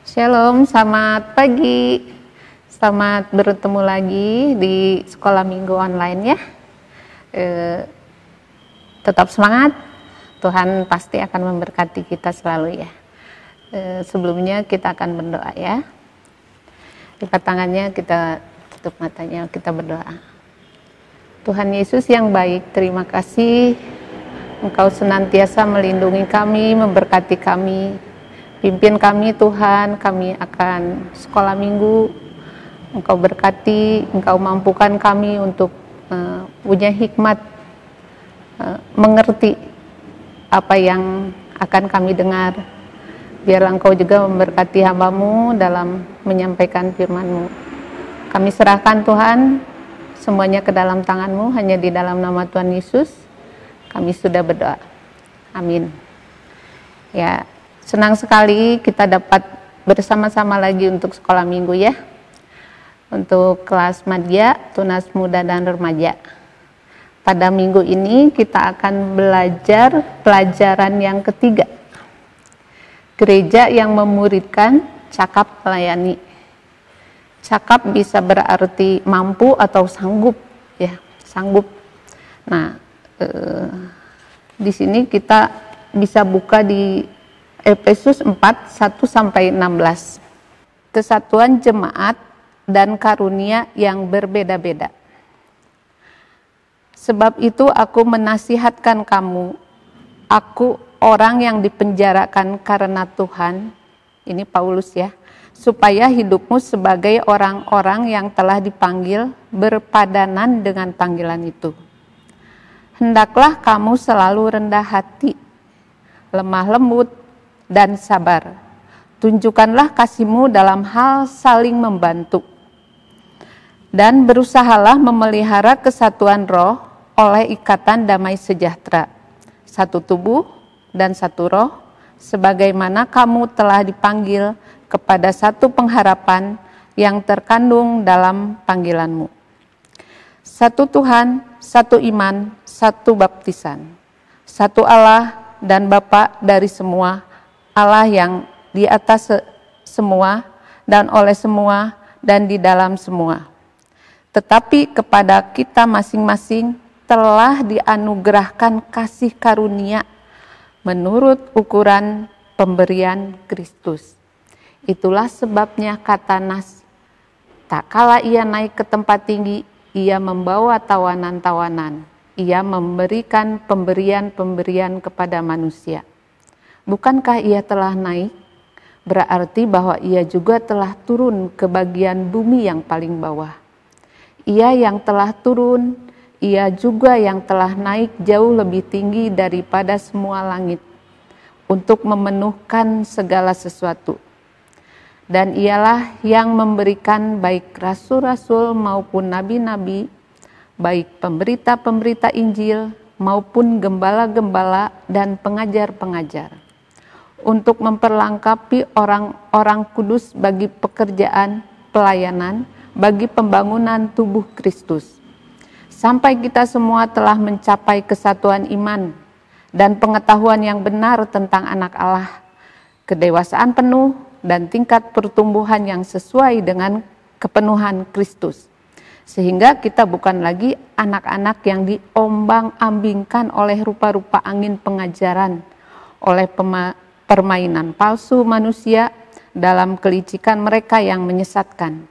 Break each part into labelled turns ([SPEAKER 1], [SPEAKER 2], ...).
[SPEAKER 1] Shalom, selamat pagi. Selamat bertemu lagi di sekolah minggu online ya. Tetap semangat, Tuhan pasti akan memberkati kita selalu ya. Sebelumnya kita akan berdoa ya. Lipat tangannya, kita tutup matanya, kita berdoa. Tuhan Yesus yang baik, terima kasih Engkau senantiasa melindungi kami, memberkati kami. Pimpin kami Tuhan, kami akan sekolah minggu. Engkau berkati, Engkau mampukan kami untuk punya hikmat, mengerti apa yang akan kami dengar. Biarlah Engkau juga memberkati hamba-Mu dalam menyampaikan firman-Mu. Kami serahkan Tuhan, semuanya ke dalam tangan-Mu, hanya di dalam nama Tuhan Yesus, kami sudah berdoa. Amin. Ya. Senang sekali kita dapat bersama-sama lagi untuk sekolah minggu ya. Untuk kelas madya, tunas muda dan remaja. Pada minggu ini kita akan belajar pelajaran yang ketiga. Gereja yang memuridkan, cakap melayani. Cakap bisa berarti mampu atau sanggup ya, sanggup. Nah, di sini kita bisa buka di Efesus 4, 1-16. Kesatuan jemaat dan karunia yang berbeda-beda. Sebab itu aku menasihatkan kamu, aku orang yang dipenjarakan karena Tuhan, ini Paulus ya, supaya hidupmu sebagai orang-orang yang telah dipanggil berpadanan dengan panggilan itu. Hendaklah kamu selalu rendah hati, lemah lembut, dan sabar. Tunjukkanlah kasihmu dalam hal saling membantu. Dan berusahalah memelihara kesatuan roh oleh ikatan damai sejahtera. Satu tubuh dan satu roh, sebagaimana kamu telah dipanggil kepada satu pengharapan yang terkandung dalam panggilanmu. Satu Tuhan, satu iman, satu baptisan. Satu Allah dan Bapa dari semua, Allah yang di atas semua dan oleh semua dan di dalam semua. Tetapi kepada kita masing-masing telah dianugerahkan kasih karunia menurut ukuran pemberian Kristus. Itulah sebabnya kata Nas, tak kala ia naik ke tempat tinggi, ia membawa tawanan-tawanan, ia memberikan pemberian-pemberian kepada manusia. Bukankah ia telah naik? Berarti bahwa ia juga telah turun ke bagian bumi yang paling bawah. Ia yang telah turun, ia juga yang telah naik jauh lebih tinggi daripada semua langit, untuk memenuhkan segala sesuatu. Dan ialah yang memberikan baik rasul-rasul maupun nabi-nabi, baik pemberita-pemberita Injil maupun gembala-gembala dan pengajar-pengajar, untuk memperlengkapi orang-orang kudus bagi pekerjaan pelayanan, bagi pembangunan tubuh Kristus, sampai kita semua telah mencapai kesatuan iman dan pengetahuan yang benar tentang anak Allah, kedewasaan penuh dan tingkat pertumbuhan yang sesuai dengan kepenuhan Kristus, sehingga kita bukan lagi anak-anak yang diombang-ambingkan oleh rupa-rupa angin pengajaran, oleh permainan palsu manusia dalam kelicikan mereka yang menyesatkan.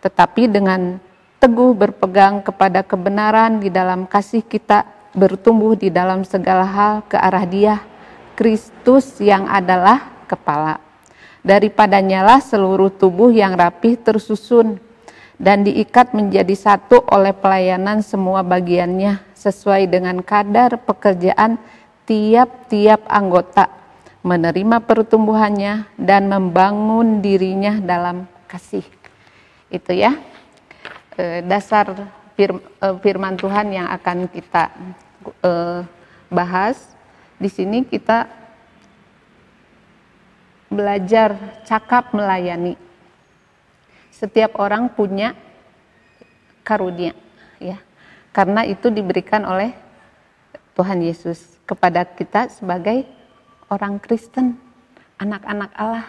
[SPEAKER 1] Tetapi dengan teguh berpegang kepada kebenaran di dalam kasih kita bertumbuh di dalam segala hal ke arah Dia, Kristus yang adalah kepala. Daripadanya lah seluruh tubuh yang rapih tersusun dan diikat menjadi satu oleh pelayanan semua bagiannya sesuai dengan kadar pekerjaan tiap-tiap anggota, menerima pertumbuhannya dan membangun dirinya dalam kasih. Itu ya, dasar firman Tuhan yang akan kita bahas. Di sini kita belajar cakap melayani. Setiap orang punya karunia, ya, karena itu diberikan oleh Tuhan Yesus kepada kita sebagai orang Kristen, anak-anak Allah.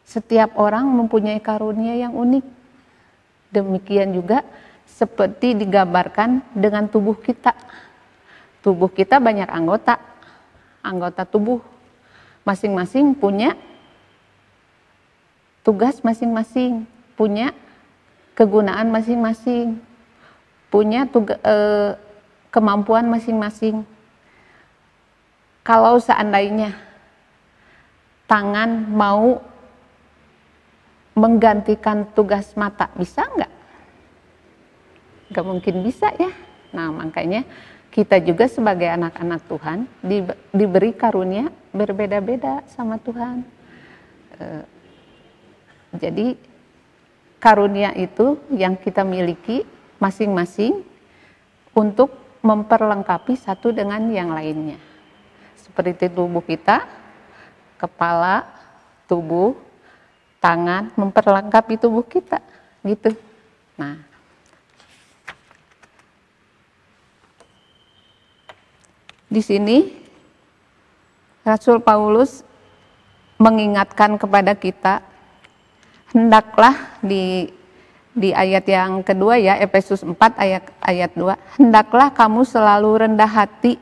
[SPEAKER 1] Setiap orang mempunyai karunia yang unik. Demikian juga seperti digambarkan dengan tubuh kita. Tubuh kita banyak anggota tubuh. Masing-masing punya tugas masing-masing, punya kegunaan masing-masing, punya kemampuan masing-masing. Kalau seandainya tangan mau menggantikan tugas mata, bisa nggak? Nggak mungkin bisa ya. Nah, makanya kita juga sebagai anak-anak Tuhan diberi karunia berbeda-beda sama Tuhan. Jadi karunia itu yang kita miliki masing-masing untuk memperlengkapi satu dengan yang lainnya. Seperti tubuh kita, kepala, tubuh, tangan, memperlengkapi tubuh kita, gitu. Nah, di sini Rasul Paulus mengingatkan kepada kita, hendaklah di ayat yang kedua ya, Efesus 4 ayat 2, hendaklah kamu selalu rendah hati,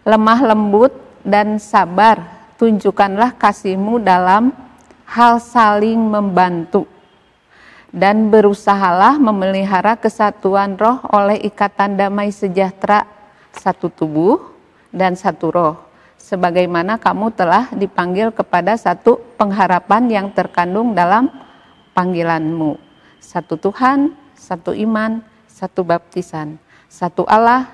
[SPEAKER 1] lemah lembut dan sabar, tunjukkanlah kasihmu dalam hal saling membantu, dan berusahalah memelihara kesatuan roh oleh ikatan damai sejahtera, satu tubuh dan satu roh, sebagaimana kamu telah dipanggil kepada satu pengharapan yang terkandung dalam panggilanmu. Satu Tuhan, satu iman, satu baptisan, satu Allah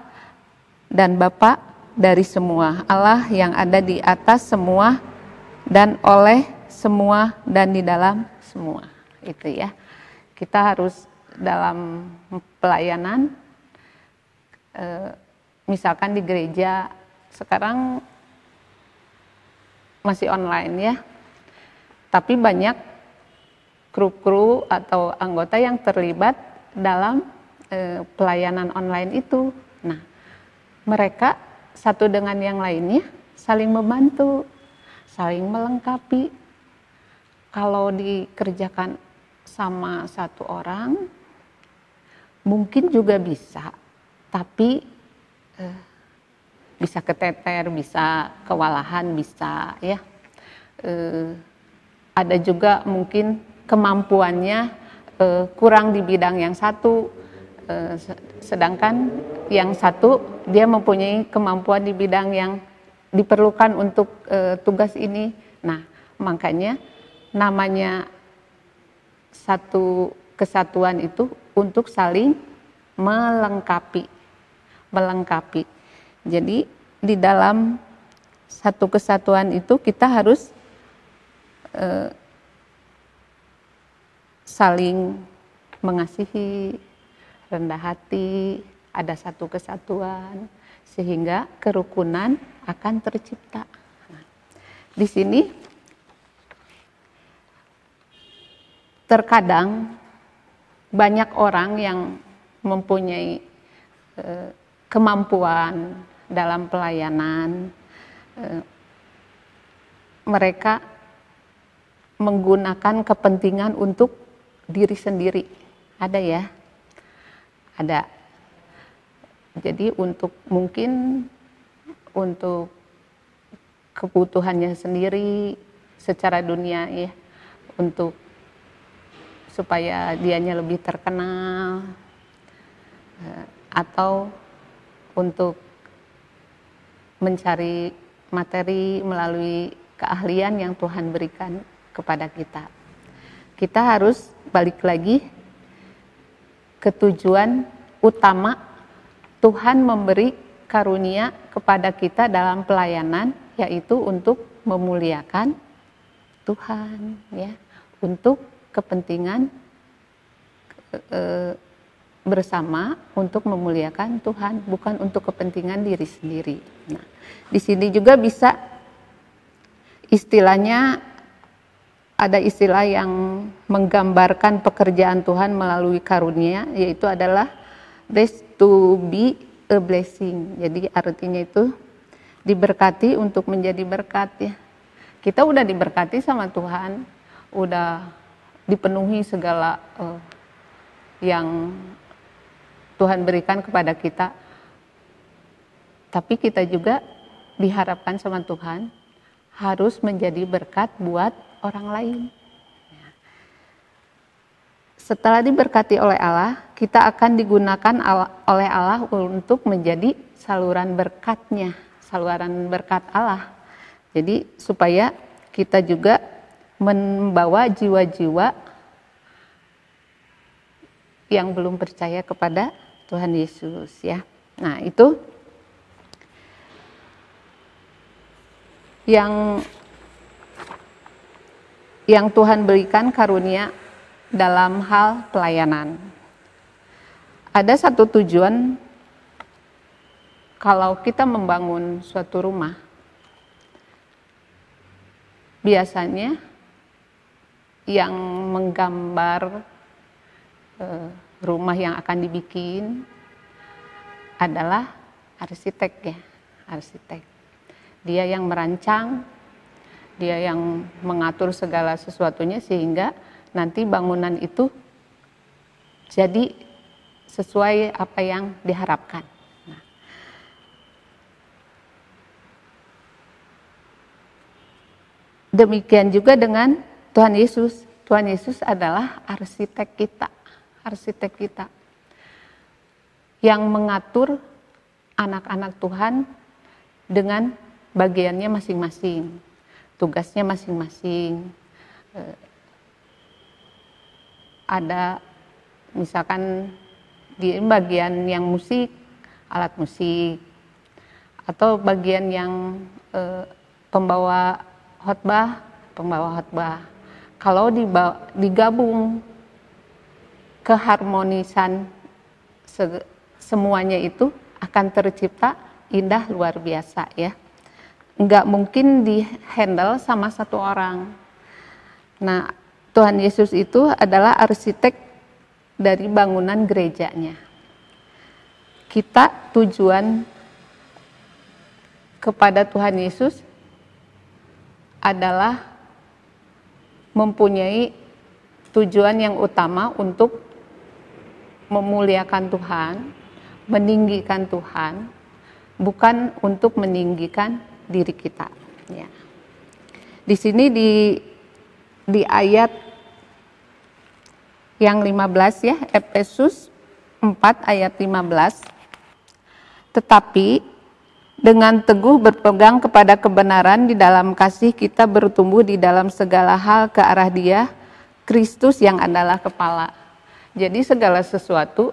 [SPEAKER 1] dan Bapa dari semua, Allah yang ada di atas semua dan oleh semua dan di dalam semua. Itu ya. Kita harus dalam pelayanan, misalkan di gereja sekarang masih online ya, tapi banyak kru-kru atau anggota yang terlibat dalam pelayanan online itu. Nah, mereka satu dengan yang lainnya saling membantu, saling melengkapi. Kalau dikerjakan sama satu orang mungkin juga bisa, tapi bisa keteter, bisa kewalahan, bisa ya. Ada juga mungkin kemampuannya kurang di bidang yang satu, sedangkan yang satu dia mempunyai kemampuan di bidang yang diperlukan untuk tugas ini. Nah, makanya namanya satu kesatuan itu untuk saling melengkapi. Jadi di dalam satu kesatuan itu kita harus saling mengasihi, rendah hati, ada satu kesatuan, sehingga kerukunan akan tercipta. Nah, di sini terkadang banyak orang yang mempunyai kemampuan dalam pelayanan, mereka menggunakan kepentingan untuk diri sendiri. Ada ya? Ada. Jadi mungkin untuk kebutuhannya sendiri secara dunia ya, untuk supaya dianya lebih terkenal, atau untuk mencari materi melalui keahlian yang Tuhan berikan kepada kita. Kita harus balik lagi ke tujuan utama Tuhan memberi karunia kepada kita dalam pelayanan, yaitu untuk memuliakan Tuhan ya, untuk kepentingan bersama, untuk memuliakan Tuhan, bukan untuk kepentingan diri sendiri. Nah, di sini juga bisa istilahnya, ada istilah yang menggambarkan pekerjaan Tuhan melalui karunia, yaitu adalah blessed to be a blessing. Jadi artinya itu diberkati untuk menjadi berkat ya. Kita udah diberkati sama Tuhan, udah dipenuhi segala yang Tuhan berikan kepada kita. Tapi kita juga diharapkan sama Tuhan harus menjadi berkat buat orang lain. Setelah diberkati oleh Allah, kita akan digunakan oleh Allah untuk menjadi saluran berkatnya, saluran berkat Allah. Jadi supaya kita juga membawa jiwa-jiwa yang belum percaya kepada Tuhan Yesus ya. Nah, itu yang Tuhan berikan karunia dalam hal pelayanan. Ada satu tujuan kalau kita membangun suatu rumah. Biasanya yang menggambar rumah yang akan dibikin adalah arsitek ya, arsitek. Dia yang merancang, dia yang mengatur segala sesuatunya sehingga nanti bangunan itu jadi sesuai apa yang diharapkan. Nah, demikian juga dengan Tuhan Yesus. Tuhan Yesus adalah arsitek kita yang mengatur anak-anak Tuhan dengan bagiannya masing-masing, tugasnya masing-masing. Ada misalkan di bagian yang musik, alat musik, atau bagian yang pembawa khotbah. Kalau digabung keharmonisan semuanya itu akan tercipta indah luar biasa ya. Nggak mungkin di-handle sama satu orang. Nah, Tuhan Yesus itu adalah arsitek dari bangunan gerejanya. Kita tujuan kepada Tuhan Yesus adalah mempunyai tujuan yang utama untuk memuliakan Tuhan, meninggikan Tuhan, bukan untuk meninggikan diri kita. Ya. Di sini di ayat yang 15 ya, Efesus 4 ayat 15. Tetapi dengan teguh berpegang kepada kebenaran di dalam kasih kita bertumbuh di dalam segala hal ke arah Dia, Kristus yang adalah kepala. Jadi segala sesuatu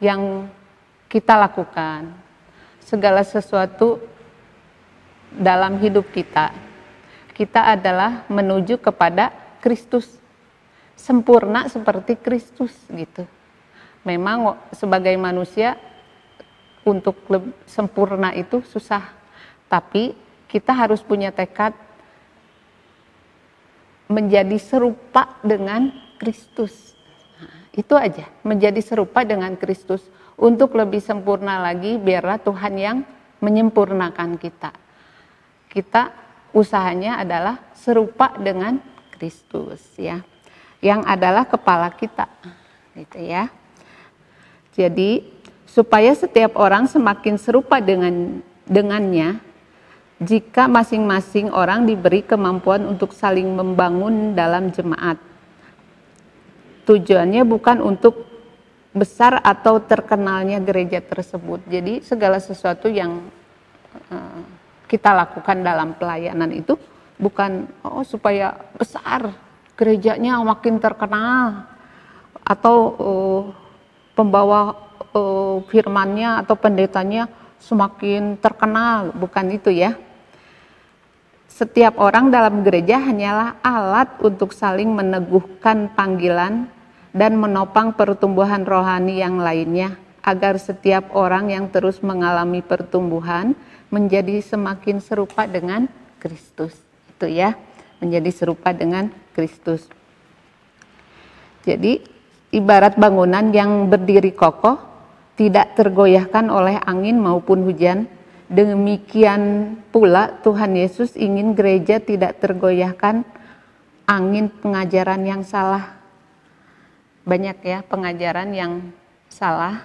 [SPEAKER 1] yang kita lakukan, segala sesuatu dalam hidup kita adalah menuju kepada Kristus. Sempurna seperti Kristus gitu. Memang sebagai manusia untuk sempurna itu susah, tapi kita harus punya tekad menjadi serupa dengan Kristus. Nah, itu aja, menjadi serupa dengan Kristus untuk lebih sempurna lagi, biarlah Tuhan yang menyempurnakan kita. Kita usahanya adalah serupa dengan Kristus ya, yang adalah kepala kita, gitu ya. Jadi supaya setiap orang semakin serupa dengannya, jika masing-masing orang diberi kemampuan untuk saling membangun dalam jemaat. Tujuannya bukan untuk besar atau terkenalnya gereja tersebut. Jadi segala sesuatu yang kita lakukan dalam pelayanan itu bukan supaya besar, gerejanya makin terkenal, atau pembawa firmannya atau pendetanya semakin terkenal, bukan itu ya. Setiap orang dalam gereja hanyalah alat untuk saling meneguhkan panggilan dan menopang pertumbuhan rohani yang lainnya, agar setiap orang yang terus mengalami pertumbuhan menjadi semakin serupa dengan Kristus. Itu ya, menjadi serupa dengan Kristus. Jadi ibarat bangunan yang berdiri kokoh, tidak tergoyahkan oleh angin maupun hujan. Demikian pula Tuhan Yesus ingin gereja tidak tergoyahkan angin pengajaran yang salah. Banyak ya pengajaran yang salah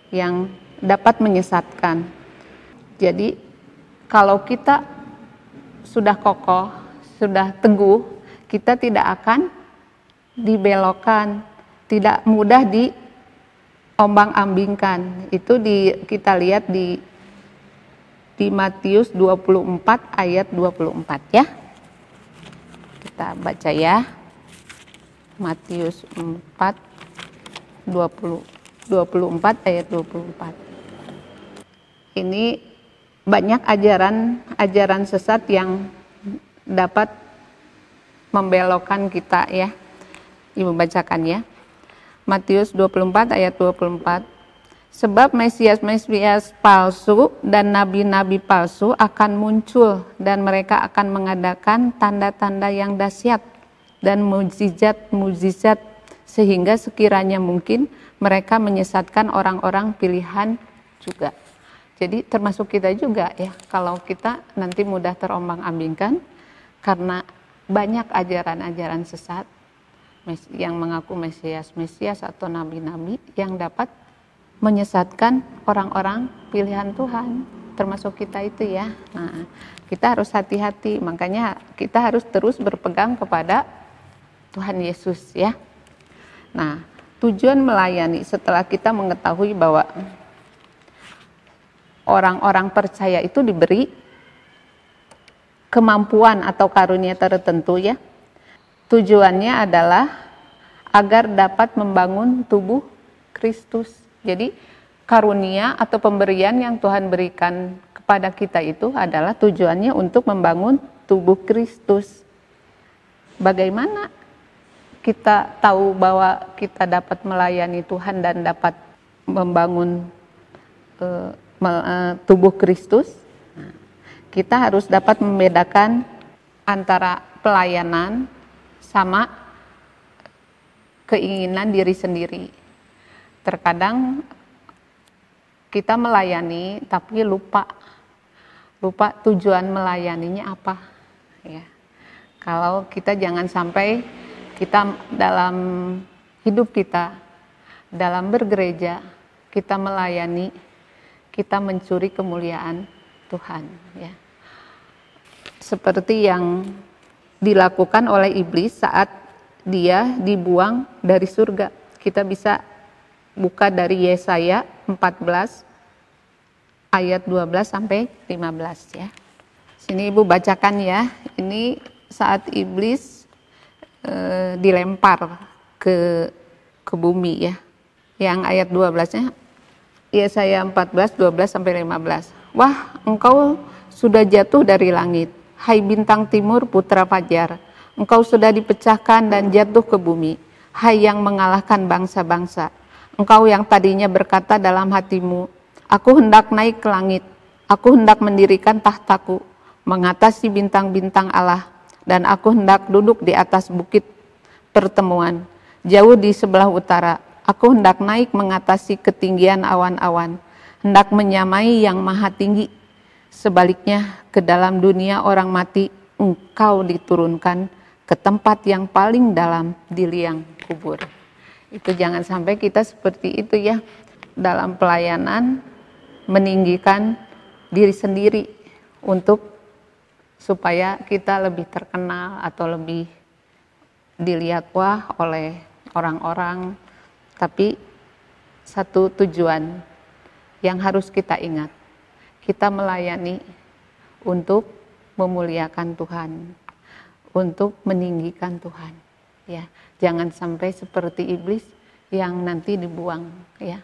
[SPEAKER 1] yang dapat menyesatkan. Jadi kalau kita sudah kokoh, sudah teguh, kita tidak akan dibelokkan, tidak mudah diombang-ambingkan. Itu kita lihat di Matius 24 ayat 24 ya. Kita baca ya. Matius 24 ayat 24. Ini banyak ajaran sesat yang dapat membelokkan kita ya. Ibu bacakan ya. Matius 24 ayat 24. Sebab Mesias palsu dan nabi-nabi palsu akan muncul dan mereka akan mengadakan tanda-tanda yang dahsyat dan mukjizat sehingga sekiranya mungkin mereka menyesatkan orang-orang pilihan juga. Jadi termasuk kita juga ya, kalau kita nanti mudah terombang-ambingkan karena banyak ajaran-ajaran sesat yang mengaku Mesias atau nabi-nabi yang dapat menyesatkan orang-orang pilihan Tuhan, termasuk kita itu ya. Nah, kita harus hati-hati, makanya kita harus terus berpegang kepada Tuhan Yesus ya. Nah, tujuan melayani setelah kita mengetahui bahwa orang-orang percaya itu diberi kemampuan atau karunia tertentu ya. Tujuannya adalah agar dapat membangun tubuh Kristus. Jadi karunia atau pemberian yang Tuhan berikan kepada kita itu adalah tujuannya untuk membangun tubuh Kristus. Bagaimana kita tahu bahwa kita dapat melayani Tuhan dan dapat membangun tubuh Kristus? Kita harus dapat membedakan antara pelayanan sama keinginan diri sendiri. Terkadang kita melayani tapi lupa tujuan melayaninya apa ya. Kalau kita jangan sampai kita dalam hidup kita, dalam bergereja, kita melayani, kita mencuri kemuliaan Tuhan ya. Seperti yang dilakukan oleh iblis saat dia dibuang dari surga. Kita bisa buka dari Yesaya 14 ayat 12 sampai 15 ya. Sini Ibu bacakan ya. Ini saat iblis dilempar ke bumi ya. Yang ayat 12-nya Yesaya 14 12 sampai 15. Wah, engkau sudah jatuh dari langit, hai bintang timur putra fajar. Engkau sudah dipecahkan dan jatuh ke bumi, hai yang mengalahkan bangsa-bangsa. Engkau yang tadinya berkata dalam hatimu, aku hendak naik ke langit, aku hendak mendirikan tahtaku, mengatasi bintang-bintang Allah, dan aku hendak duduk di atas bukit pertemuan, jauh di sebelah utara. Aku hendak naik mengatasi ketinggian awan-awan, hendak menyamai yang maha tinggi. Sebaliknya, ke dalam dunia orang mati, engkau diturunkan ke tempat yang paling dalam di liang kubur. Itu jangan sampai kita seperti itu ya, dalam pelayanan meninggikan diri sendiri untuk supaya kita lebih terkenal atau lebih dilihat wah oleh orang-orang. Tapi satu tujuan yang harus kita ingat, kita melayani untuk memuliakan Tuhan, untuk meninggikan Tuhan ya. Jangan sampai seperti iblis yang nanti dibuang ya.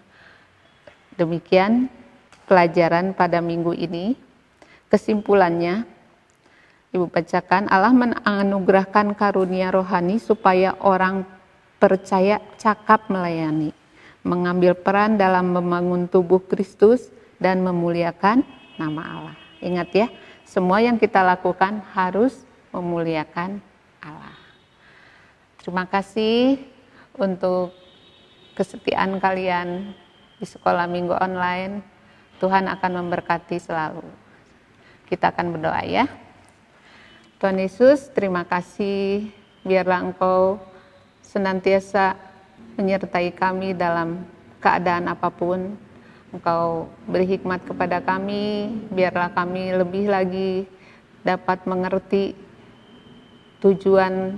[SPEAKER 1] Demikian pelajaran pada minggu ini. Kesimpulannya Ibu bacakan, Allah menganugerahkan karunia rohani supaya orang percaya cakap melayani, mengambil peran dalam membangun tubuh Kristus dan memuliakan nama Allah. Ingat ya, semua yang kita lakukan harus memuliakan Allah. Terima kasih untuk kesetiaan kalian di sekolah minggu online. Tuhan akan memberkati selalu. Kita akan berdoa ya. Tuhan Yesus, terima kasih biarlah Engkau senantiasa menyertai kami dalam keadaan apapun. Engkau beri hikmat kepada kami, biarlah kami lebih lagi dapat mengerti tujuan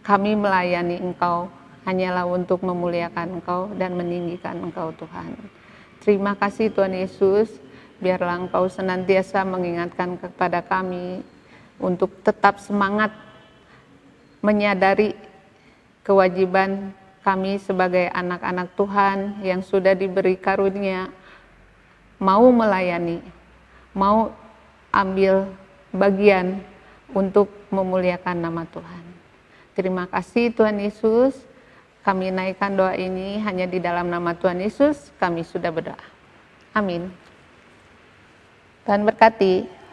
[SPEAKER 1] kami melayani Engkau hanyalah untuk memuliakan Engkau dan meninggikan Engkau Tuhan. Terima kasih Tuhan Yesus, biarlah Engkau senantiasa mengingatkan kepada kami untuk tetap semangat menyadari kewajiban kami sebagai anak-anak Tuhan yang sudah diberi karunia, mau melayani, mau ambil bagian untuk memuliakan nama Tuhan. Terima kasih Tuhan Yesus, kami naikkan doa ini hanya di dalam nama Tuhan Yesus, kami sudah berdoa. Amin. Tuhan berkati.